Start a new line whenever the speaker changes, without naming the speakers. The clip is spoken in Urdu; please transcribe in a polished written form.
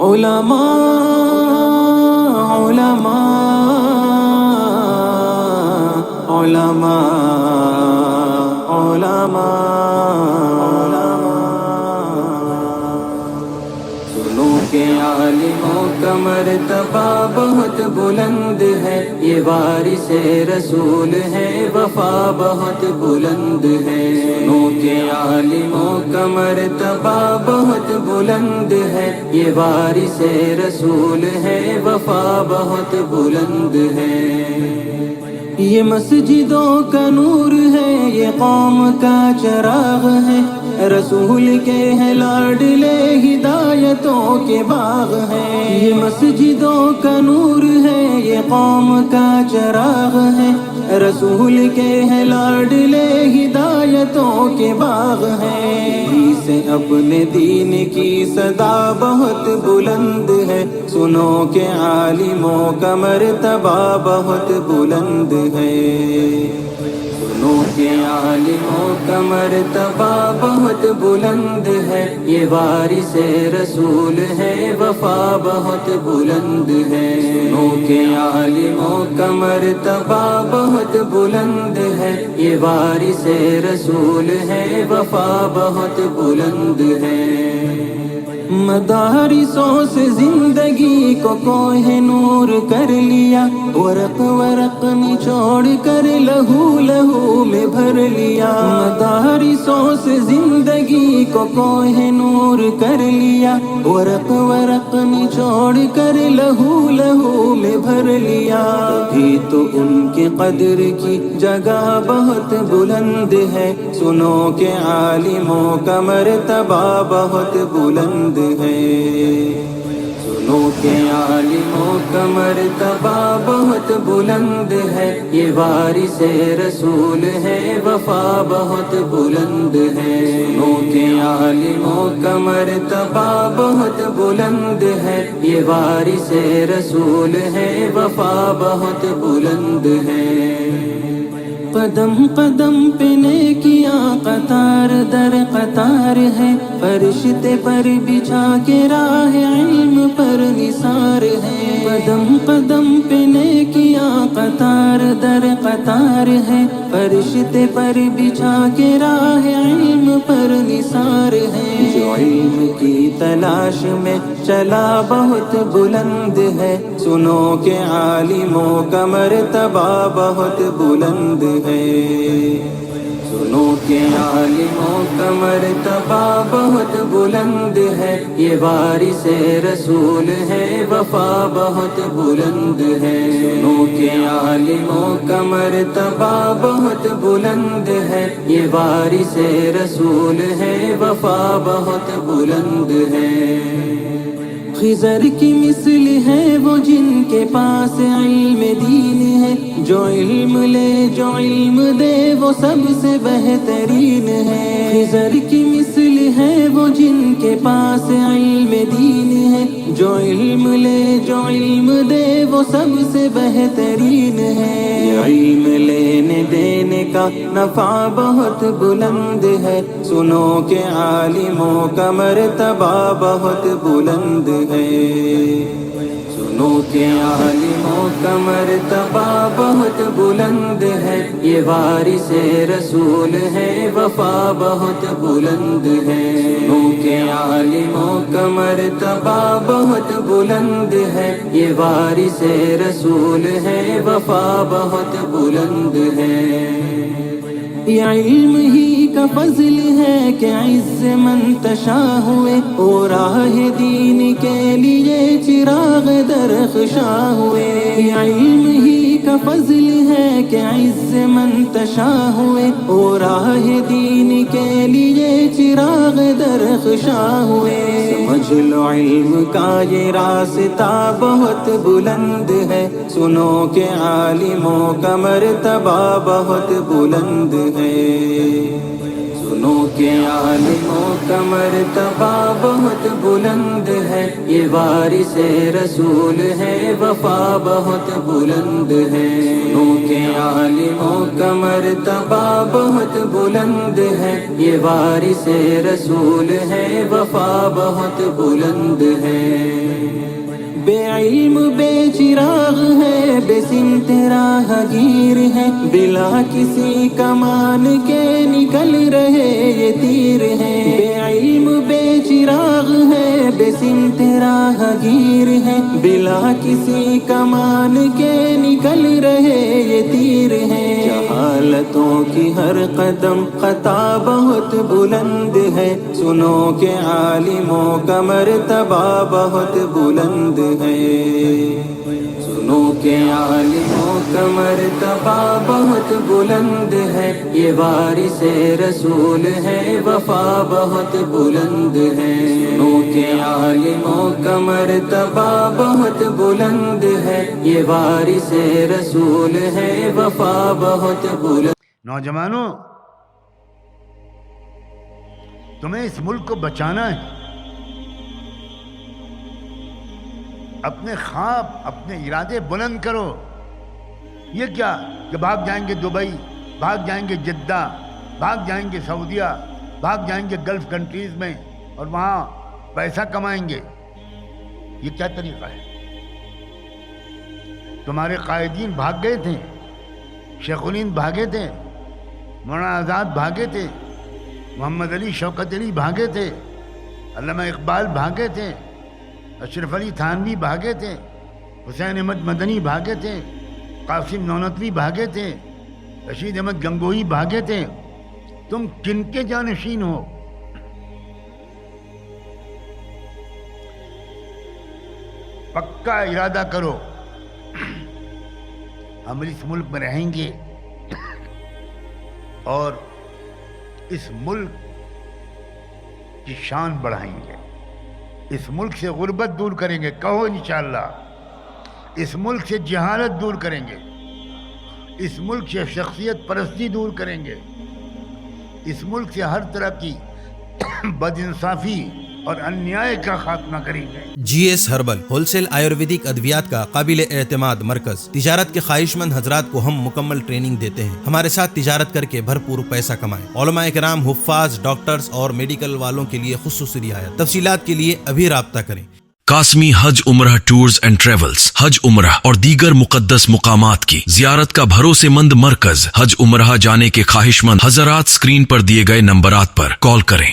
علماء علماء علماء علماء سنو کہ عالموں کا مرتبہ بہت بلند ہے، یہ وارث رسول ہے، وفا بہت بلند ہے۔ سنو کہ عالموں کا مرتبہ بہت بلند ہے، یہ وارث رسول ہے، وفا بہت بلند ہے۔ یہ مسجدوں کا نور ہے، یہ قوم کا چراغ ہے، رسول کے ہیں لاڈلے، ہدایتوں کے باغ ہیں۔ یہ مسجدوں کا نور ہے، یہ قوم کا چراغ ہے، رسول کے ہیں لاڈلے، ہدایتوں کے باغ ہیں۔ سے اپنے دین کی صدا بہت بلند ہے، سنو کہ عالموں کا مرتبہ بہت بلند ہے۔ سنو کہ عالموں کا مرتبہ بہت بلند ہے، یہ وارث رسول ہے، وفا بہت بلند ہے۔ سنو کہ عالموں کا مرتبہ بہت بلند ہے، یہ وارث رسول ہے، وفا بہت بلند ہے۔ مدارسوں سے زندگی کو کوہ نور کر لیا، ورق ورق نچوڑ کر لہو لہو میں بھر لیا۔ مدارسوں سے زندگی کو کوہ نور کر لیا، ورق ورق نچوڑ کر لہو لہو میں بھر لیا۔ ابھی تو ان کی قدر کی جگہ بہت بلند ہے، سنو کہ عالموں کا مرتبہ بہت بلند ہے۔ سنو کہ عالموں کا مرتبہ بہت بلند ہے، یہ وارث رسول ہے، وفا بہت بلند ہے۔ سنو کہ عالموں کا مرتبہ بہت بلند ہے، یہ وارث رسول ہے، وفا بہت بلند ہے۔ قدم قدم پہ نیکیاں قطار در قطار ہے، فرشتے پر بچھا کے راہ علم پر نثار ہے۔ قدم قدم پہ نیکیاں قطار در قطار ہے، فرشتے پر بچھا کے راہ علم پر نثار ہے۔ جو علم کی تلاش میں چلا بہت بلند ہے، سنو کہ عالموں کا مرتبہ بہت بلند ہے۔ سنو کہ عالموں کا مرتبہ بہت بلند ہے، یہ وارث رسول ہے، وفا بہت بلند ہے۔ سنو کہ عالموں کا مرتبہ بہت بلند ہے، یہ وارث رسول ہے، وفا بہت بلند ہے۔ خضر کی مثل ہے وہ جن کے پاس علم دین ہے، جو علم لے جو علم دے وہ سب سے بہترین ہے۔ خضر کی مثل ہے وہ جن کے پاس علم دین ہے، جو علم لے جو علم دے وہ سب سے بہترین ہے۔ علم لینے دینے کا نفع بہت بلند ہے، سنو کہ عالموں کا مرتبہ بہت بلند ہے۔ سنو کہ عالموں کا مرتبہ بہت بلند ہے، یہ وارث رسول ہے، وفا بہت بلند ہے۔ سنو کہ عالموں کا مرتبہ بہت بلند ہے، یہ وارث رسول ہے، وفا بہت بلند ہے۔ یہ علم ہی کا فضل ہے کہ عز منتشا ہوئے، اور راہ دین کے لیے چراغ درخشاں ہوئے۔ یہ علم ہی کا فضل ہے کہ عز منتشا ہوئے، اور راہ دین کے لیے چراغ درخشاں ہوئے۔ سمجھ لو علم کا یہ راستہ بہت بلند ہے، سنو کہ عالموں کا مرتبہ بہت بلند ہے۔ سنو کہ عالموں کا مرتبہ بہت بلند ہے، یہ وارث رسول ہے، وفا بہت بلند ہے۔ سنو کہ عالموں کا مرتبہ بہت بلند ہے، یہ وارث رسول ہے، وفا بہت بلند ہے۔ بے علم بے چراغ ہے، بے سمت راہ گیر ہے، بلا کسی کمان کے نکل رہے یہ تیر ہیں۔ بے علم بے چراغ ہے، بے سمت راہ گیر ہے، بلا کسی کمان کے نکل رہے یہ تیر ہیں۔ جہالتوں کی ہر قدم خطا بہت بلند ہے، سنو کہ عالموں کا مرتبہ بہت بلند ہے۔ سنو کہ عالموں کا مرتبہ بہت بلند ہے، یہ وارث رسول ہے، وفا بہت بلند ہے۔ سنو کہ عالموں کا مرتبہ بہت بلند ہے، یہ وارث رسول ہے، وفا بہت بلند۔
نوجوانوں، تمہیں اس ملک کو بچانا ہے۔ اپنے خواب، اپنے ارادے بلند کرو۔ یہ کیا کہ بھاگ جائیں گے دبئی، بھاگ جائیں گے جدہ، بھاگ جائیں گے سعودیہ، بھاگ جائیں گے گلف کنٹریز میں اور وہاں پیسہ کمائیں گے؟ یہ کیا طریقہ ہے؟ تمہارے قائدین بھاگ گئے تھے، شیخ الہند بھاگے تھے، مولانا آزاد بھاگے تھے، محمد علی شوکت علی بھاگے تھے، علامہ اقبال بھاگے تھے، اشرف علی تھانوی بھاگے تھے، حسین احمد مدنی بھاگے تھے، قاسم نونتوی بھاگے تھے، رشید احمد گنگوہی بھاگے تھے۔ تم کن کے جانشین ہو؟ پکا ارادہ کرو، ہم اس ملک میں رہیں گے اور اس ملک کی شان بڑھائیں گے، اس ملک سے غربت دور کریں گے، کہو انشاءاللہ۔ اس ملک سے جہالت دور کریں گے، اس ملک سے شخصیت پرستی دور کریں گے، اس ملک سے ہر طرح کی بد انصافی اور انیائے کا خاتمہ کریں گے۔
G S herbal wholesale ayurvedic ادویات کا قابل اعتماد مرکز۔ تجارت کے خواہش مند حضرات کو ہم مکمل ٹریننگ دیتے ہیں۔ ہمارے ساتھ تجارت کر کے بھرپور پیسہ کمائیں۔ علماء کرام، حفاظ، ڈاکٹرز اور میڈیکل والوں کے لیے خصوصی رعایت۔ تفصیلات کے لیے ابھی رابطہ کریں۔
قاسمی حج عمرہ ٹورز اینڈ ٹریولز، حج عمرہ اور دیگر مقدس مقامات کی زیارت کا بھروسے مند مرکز۔ حج عمرہ جانے کے خواہش مند حضرات اسکرین پر دیے گئے نمبرات پر کال کریں۔